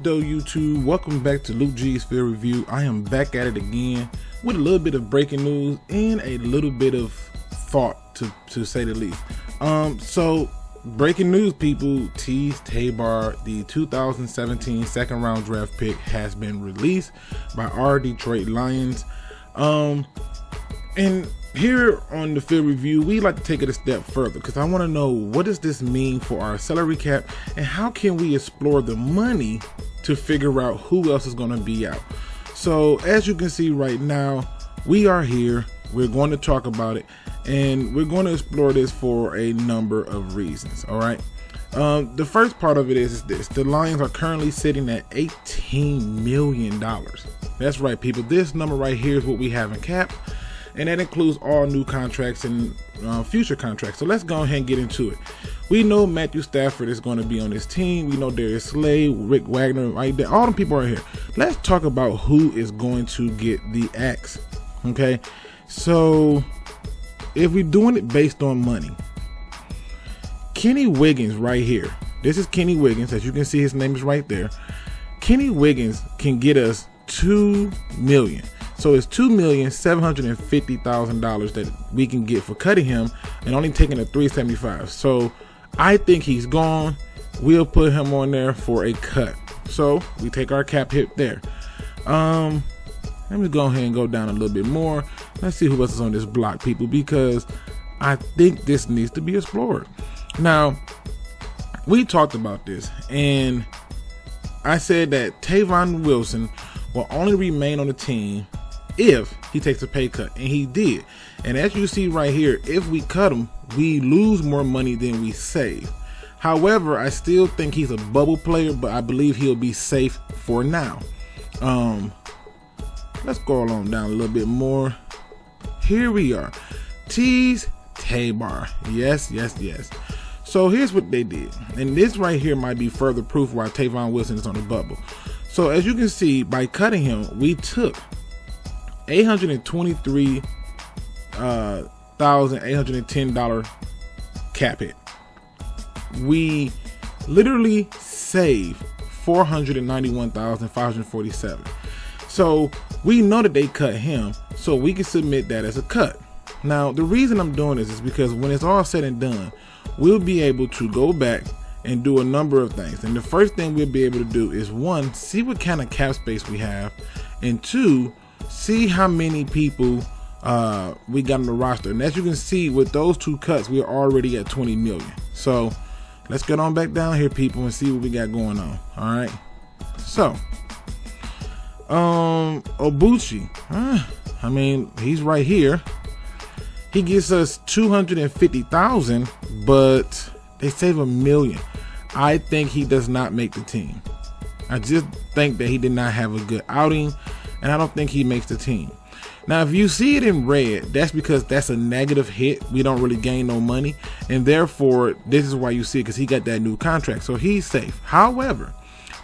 go, YouTube? Welcome back to Lukegsfieldreview. I am back at it again with a little bit of breaking news and a little bit of thought, to say the least. So breaking news, people. Teez Tabor, the 2017 second round draft pick, has been released by our Detroit Lions. And here on the field review, we like to take it a step further because I want to know, what does this mean for our salary cap and how can we explore the money to figure out who else is going to be out. So as you can see right now, we are here. We're going to talk about it and we're going to explore this for a number of reasons. All right. The first part of it is this: the Lions are currently sitting at $18 million. That's right, people. This number right here is what we have in cap. And that includes all new contracts and future contracts. So let's go ahead and get into it. We know Matthew Stafford is going to be on this team. We know Darius Slay, Rick Wagner, right there. All the people are here. Let's talk about who is going to get the axe. Okay. So if we're doing it based on money, Kenny Wiggins right here. This is Kenny Wiggins. As you can see, his name is right there. Kenny Wiggins can get us $2 million. So it's $2,750,000 that we can get for cutting him and only taking a $375. So I think he's gone. We'll put him on there for a cut. So we take our cap hit there. Let me go ahead and go down a little bit more. Let's see who else is on this block, people, because I think this needs to be explored. Now, we talked about this and I said that Tavon Wilson will only remain on the team if he takes a pay cut, and he did. And as you see right here, if we cut him, we lose more money than we save. However, I still think he's a bubble player, but I believe he'll be safe for now. Let's go along down a little bit more. Here we are, Teez Tabor. Yes. So here's what they did, and this right here might be further proof why Tavon Wilson is on the bubble. So as you can see, by cutting him, we took $823,810 cap hit. We literally saved $491,547. So we know that they cut him, so we can submit that as a cut. Now, the reason I'm doing this is because when it's all said and done, we'll be able to go back and do a number of things. And the first thing we'll be able to do is, one, see what kind of cap space we have, and two, see how many people we got on the roster. And as you can see, with those two cuts, we're already at 20 million. So let's get on back down here, people, and see what we got going on. All right. So Obuchi, I mean, he's right here. He gets us 250,000, but they save $1 million. I think he does not make the team. I just think that he did not have a good outing, and I don't think he makes the team. Now, if you see it in red, that's because that's a negative hit. We don't really gain no money, and therefore, this is why you see it, because he got that new contract, so he's safe. However,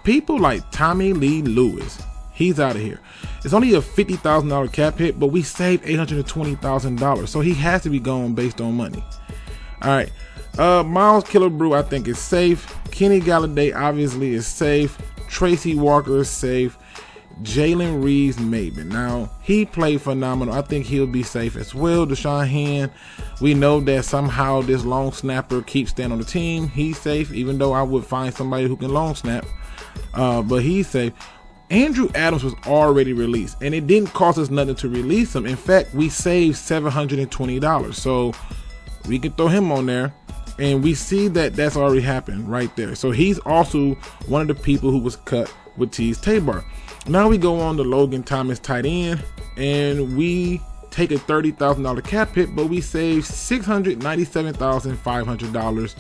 people like Tommy Lee Lewis, he's out of here. It's only a $50,000 cap hit, but we saved $820,000, so he has to be gone based on money. All right, Miles Killebrew, I think, is safe. Kenny Galladay obviously is safe. Tracy Walker is safe. Jalen Reeves-Maybin. Now, he played phenomenal. I think he'll be safe as well. Deshaun Hand, we know that somehow this long snapper keeps staying on the team. He's safe, even though I would find somebody who can long snap, but he's safe. Andrew Adams was already released, and it didn't cost us nothing to release him. In fact, we saved $720, so we can throw him on there, and we see that that's already happened right there. So he's also one of the people who was cut with Teez Tabor. Now we go on to Logan Thomas, tight end, and we take a $30,000 cap hit, but we save $697,500.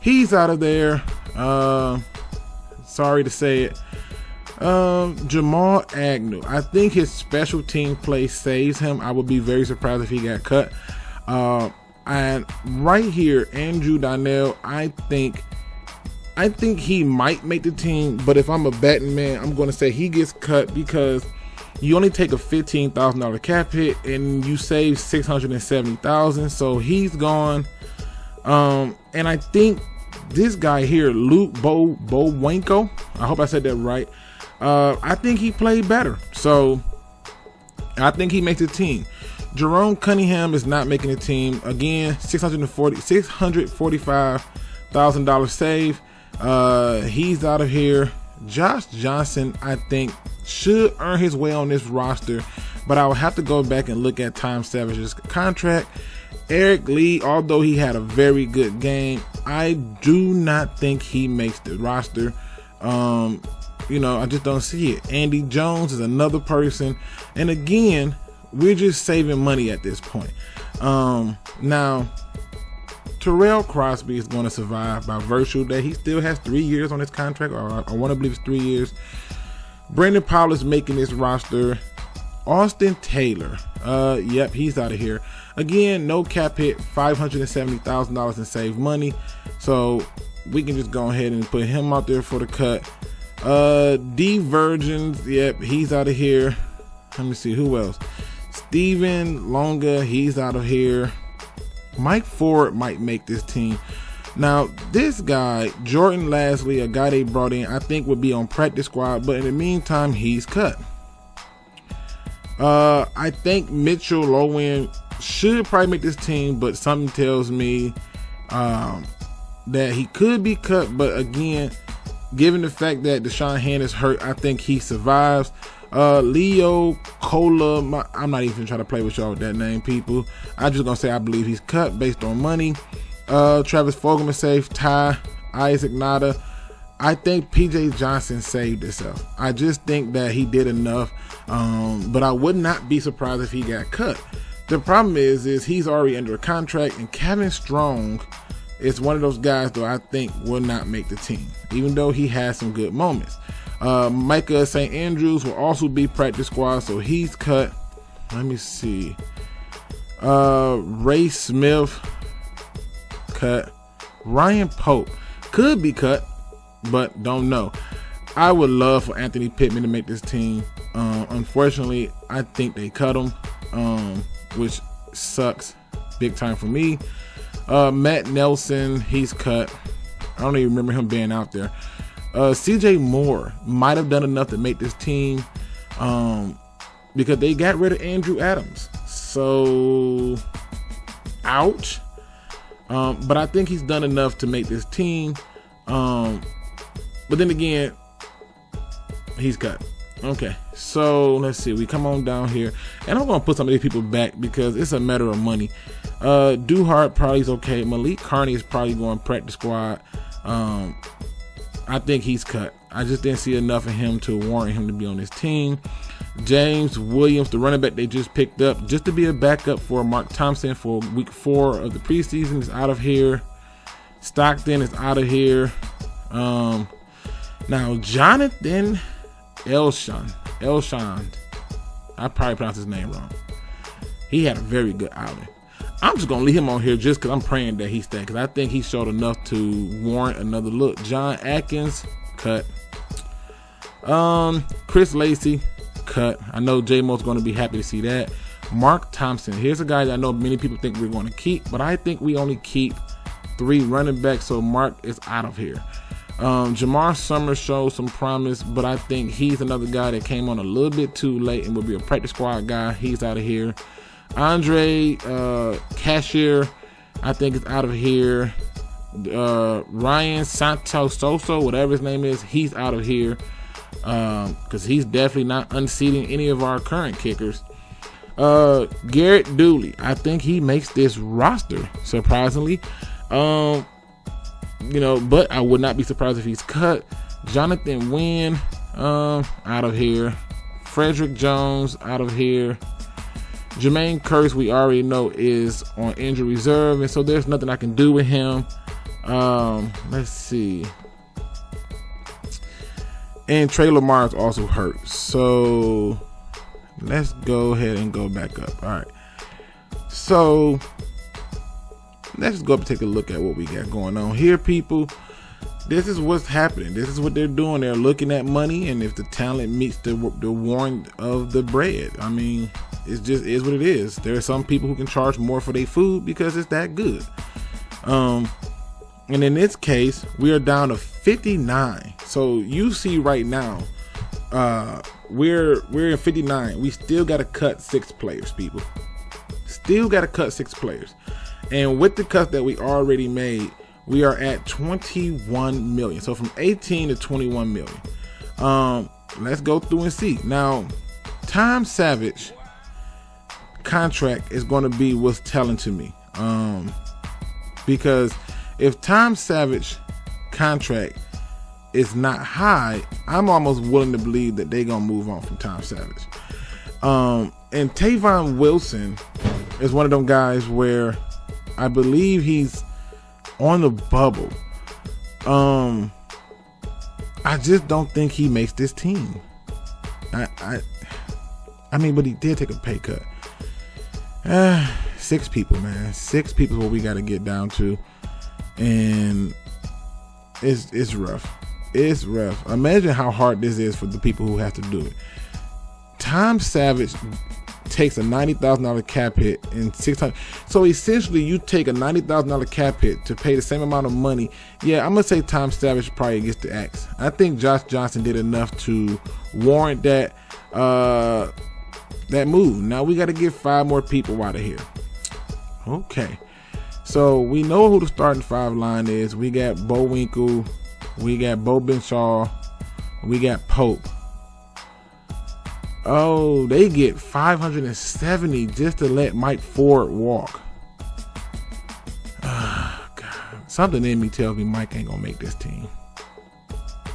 He's out of there. Sorry to say it. Jamal Agnew, I think his special team play saves him. I would be very surprised if he got cut. And right here, Andrew Donnell, I think he might make the team, but if I'm a betting man, I'm going to say he gets cut because you only take a $15,000 cap hit and you save $670,000, so he's gone. And I think this guy here, Luke Bowenko, I hope I said that right. I think he played better, so I think he makes the team. Jerome Cunningham is not making the team. Again, $645,000 save. He's out of here. Josh Johnson, I think, should earn his way on this roster, but I will have to go back and look at Tom Savage's contract. Eric Lee, although he had a very good game, I do not think he makes the roster. I just don't see it. Andy Jones is another person, and again, we're just saving money at this point. Now, Terrell Crosby is going to survive by virtue that he still has 3 years on his contract, or I want to believe it's 3 years. Brandon Powell is making this roster. Austin Taylor, yep, he's out of here. Again, no cap hit, $570,000 in saved money, so we can just go ahead and put him out there for the cut. D Virgins, yep, he's out of here. Let me see who else. Steven Longa, he's out of here. Mike Ford might make this team. Now, this guy, Jordan Lasley, a guy they brought in, I think would be on practice squad, but in the meantime, he's cut. I think Mitchell Lowen should probably make this team, but something tells me that he could be cut. But again, given the fact that Deshaun Hand is hurt, I think he survives. Leo Cola, I'm not even trying to play with y'all with that name, people. I'm just gonna say I believe he's cut based on money. Travis Fogelman safe. Ty Isaac Nada. I think PJ Johnson saved himself. I just think that he did enough, but I would not be surprised if he got cut. The problem is he's already under a contract, and Kevin Strong is one of those guys that I think will not make the team, even though he has some good moments. Micah St. Andrews will also be practice squad, so he's cut. Let me see. Ray Smith, cut. Ryan Pope could be cut, but don't know. I would love for Anthony Pittman to make this team. Unfortunately, I think they cut him, which sucks big time for me. Matt Nelson, he's cut. I don't even remember him being out there. CJ Moore might have done enough to make this team, because they got rid of Andrew Adams. So, ouch. But I think he's done enough to make this team. But then again, he's cut. Okay, so let's see. We come on down here, and I'm gonna put some of these people back because it's a matter of money. Duhart probably is okay. Malik Carney is probably going practice squad. I think he's cut. I just didn't see enough of him to warrant him to be on this team. James Williams, the running back they just picked up just to be a backup for Mark Thompson for week 4 of the preseason, is out of here. Stockton is out of here. Now Jonathan Elshand, I probably pronounced his name wrong. He had a very good outing. I'm just gonna leave him on here just because I'm praying that he stays, because I think he showed enough to warrant another look. John Atkins, cut. Chris Lacey, cut. I know J-Mo's going to be happy to see that. Mark Thompson, here's a guy that I know many people think we're going to keep, but I think we only keep 3 running backs, so Mark is out of here. Jamar Summers showed some promise, but I think he's another guy that came on a little bit too late and will be a practice squad guy. He's out of here. Andre Cashier, I think, is out of here. Ryan Santos Soso, whatever his name is, he's out of here, because he's definitely not unseating any of our current kickers. Garrett Dooley, I think he makes this roster, surprisingly. But I would not be surprised if he's cut. Jonathan Wynn, out of here. Frederick Jones, out of here. Jermaine Kearse, we already know, is on injury reserve, and so there's nothing I can do with him. Let's see. And Trey Lamar is also hurt. So let's go ahead and go back up. All right. So let's go up and take a look at what we got going on here, people. This is what's happening. This is what they're doing. They're looking at money, and if the talent meets the warrant of the bread, I mean, it just is what it is. There are some people who can charge more for their food because it's that good. And in this case, we are down to 59. So you see right now, we're at 59. We still got to cut 6 players, people. Still got to cut 6 players. And with the cuts that we already made, we are at 21 million. So from 18 to 21 million. Let's go through and see. Now, Tom Savage contract is going to be what's telling to me. Because if Tom Savage contract is not high, I'm almost willing to believe that they're going to move on from Tom Savage. And Tavon Wilson is one of them guys where I believe he's on the bubble. I just don't think he makes this team. I mean, but he did take a pay cut. 6 people, man. 6 people is what we got to get down to. And it's rough. It's rough. Imagine how hard this is for the people who have to do it. Tom Savage takes a $90,000 cap hit and 600. So essentially, you take a $90,000 cap hit to pay the same amount of money. Yeah, I'm gonna say Tom Savage probably gets the axe. I think Josh Johnson did enough to warrant that move. Now we got to get 5 more people out of here. Okay, so we know who the starting 5 line is. We got Bo Winkle, we got Bo Benshaw, we got Pope. Oh, they get 570 just to let Mike Ford walk. Oh, God. Something in me tells me Mike ain't gonna make this team.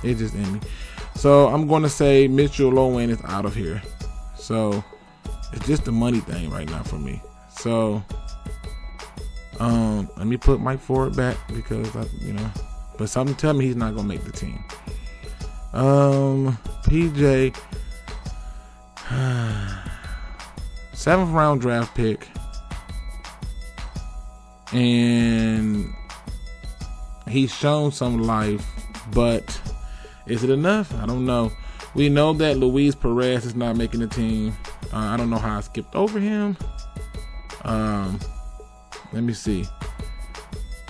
It just in me. So I'm gonna say Mitchell Lowen is out of here. So it's just the money thing right now for me. So let me put Mike Ford back because but something tell me he's not gonna make the team. PJ, 7th round draft pick, and he's shown some life, but is it enough? I don't know. We know that Luis Perez is not making the team. I don't know how I skipped over him. Let me see.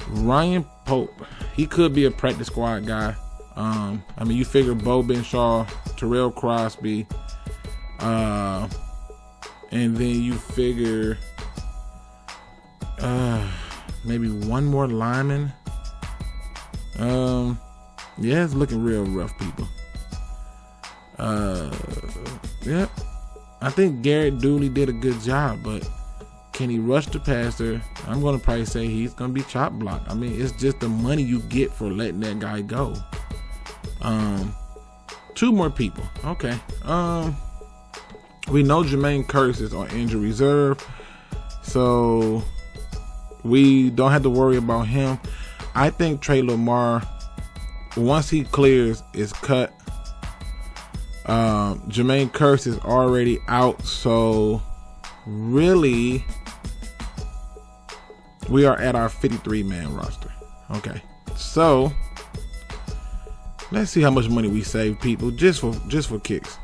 Ryan Pope, he could be a practice squad guy. I mean, you figure Bo Benshaw, Terrell Crosby, and then you figure maybe one more lineman. Yeah, it's looking real rough, people. Yeah, I think Garrett Dooley did a good job, but can he rush the passer? I'm going to probably say he's going to be chop block. I mean, it's just the money you get for letting that guy go. 2 more people. Okay. We know Jermaine Kearse is on injury reserve, so we don't have to worry about him. I think Trey Lamar, once he clears, is cut. Jermaine Kearse is already out, so really we are at our 53-man roster. Okay, so let's see how much money we save, people, just for kicks.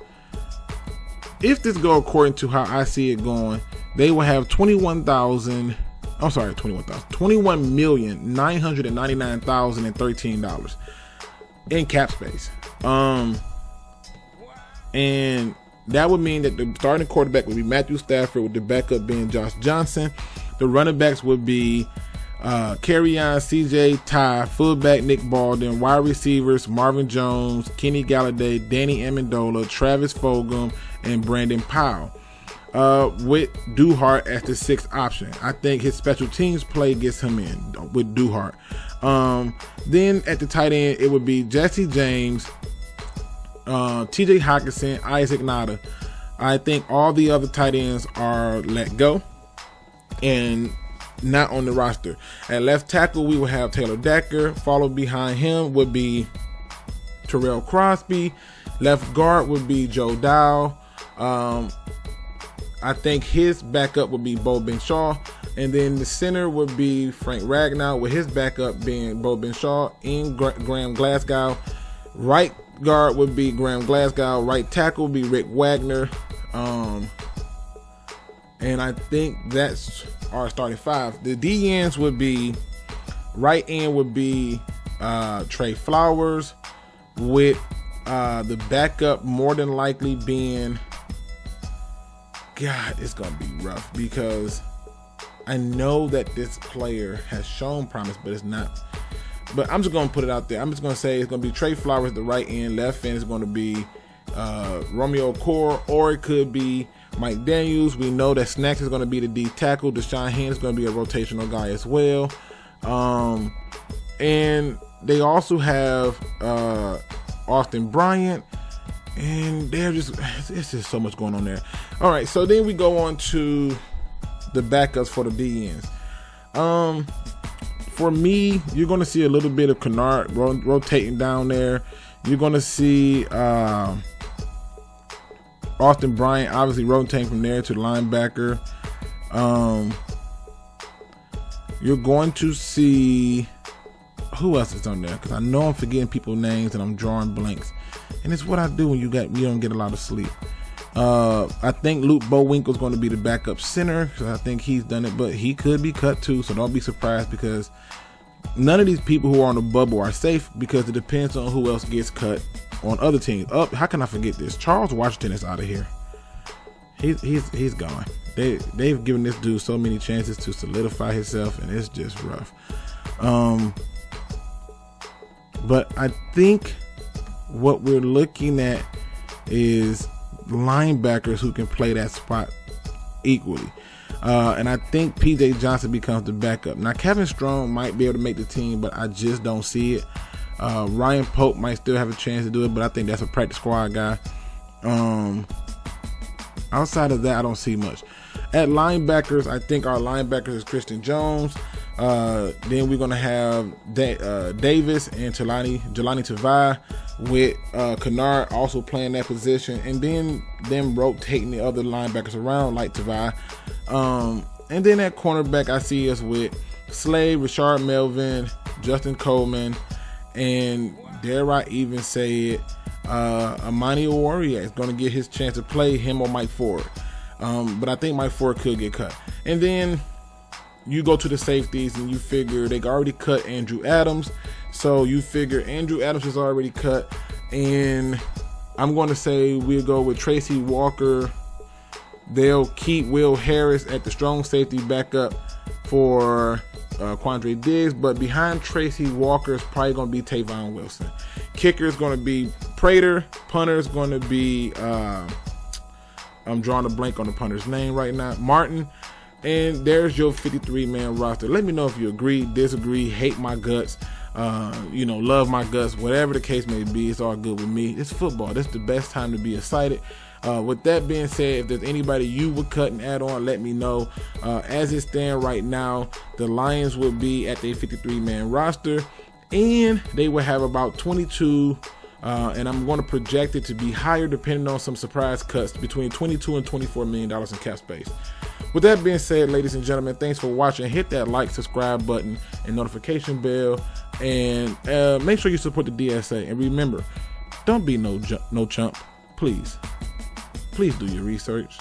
If this go according to how I see it going, they will have $21,999,013 in cap space. And that would mean that the starting quarterback would be Matthew Stafford, with the backup being Josh Johnson. The running backs would be Kerryon, CJ, Ty, fullback Nick Baldwin, wide receivers Marvin Jones, Kenny Galladay, Danny Amendola, Travis Fulgham, and Brandon Powell. With Duhart as the 6th option. I think his special teams play gets him in with Duhart. Then at the tight end, it would be Jesse James, TJ Hawkinson, Isaac Nada. I think all the other tight ends are let go and not on the roster. At left tackle, we will have Taylor Decker. Followed behind him would be Terrell Crosby. Left guard would be Joe Dow. I think his backup would be Bo Benshaw. And then the center would be Frank Ragnow, with his backup being Bo Benshaw and Graham Glasgow. Right guard would be Graham Glasgow. Right tackle would be Rick Wagner. And I think that's our starting 5. The DNs would be Right end would be Trey Flowers, with the backup more than likely being, God, it's gonna be rough because I know that this player has shown promise, but it's not. But I'm just gonna put it out there. I'm just gonna say it's gonna be Trey Flowers at the right end. Left end is gonna be Romeo Core, or it could be Mike Daniels. We know that Snacks is gonna be the D tackle. Deshaun Hand is gonna be a rotational guy as well. And they also have Austin Bryant, and it's just so much going on there. All right, so then we go on to the backups for the DNs. For me, you're going to see a little bit of Kennard rotating down there. You're going to see Austin Bryant obviously rotating from there to the linebacker. You're going to see, who else is on there? Because I know I'm forgetting people's names and I'm drawing blanks. And it's what I do when you don't get a lot of sleep. I think Luke Bowinkle's going to be the backup center because I think he's done it, but he could be cut too, so don't be surprised because none of these people who are on the bubble are safe because it depends on who else gets cut on other teams. How can I forget this? Charles Washington is out of here. He's gone. They've given this dude so many chances to solidify himself, and it's just rough. But I think what we're looking at is linebackers who can play that spot equally. And I think PJ Johnson becomes the backup. Now, Kevin Strong might be able to make the team, but I just don't see it. Ryan Pope might still have a chance to do it, but I think that's a practice squad guy. Outside of that, I don't see much. At linebackers, I think our linebackers is Christian Jones. Then we're going to have Davis and Jelani Tavai, with Kennard also playing that position, and then them rotating the other linebackers around like Tavai. And then at cornerback, I see us with Slade, Richard Melvin, Justin Coleman, and dare I even say it, Amani Oruwariye is going to get his chance to play, him or Mike Ford. But I think Mike Ford could get cut. And then you go to the safeties and you figure they already cut Andrew Adams. So you figure Andrew Adams is already cut. And I'm going to say we'll go with Tracy Walker. They'll keep Will Harris at the strong safety backup for Quandre Diggs. But behind Tracy Walker is probably going to be Tavon Wilson. Kicker is going to be Prater. Punter is going to be, I'm drawing a blank on the punter's name right now, Martin. And there's your 53-man roster. Let me know if you agree, disagree, hate my guts, love my guts, whatever the case may be. It's all good with me. It's football. This is the best time to be excited. With that being said, if there's anybody you would cut and add on, let me know. As it stands right now, the Lions will be at their 53-man roster, and they will have about 22, and I'm going to project it to be higher depending on some surprise cuts, between $22 and $24 million in cap space. With that being said, ladies and gentlemen, thanks for watching. Hit that like, subscribe button, and notification bell, and make sure you support the DSA. And remember, don't be no chump. Please do your research.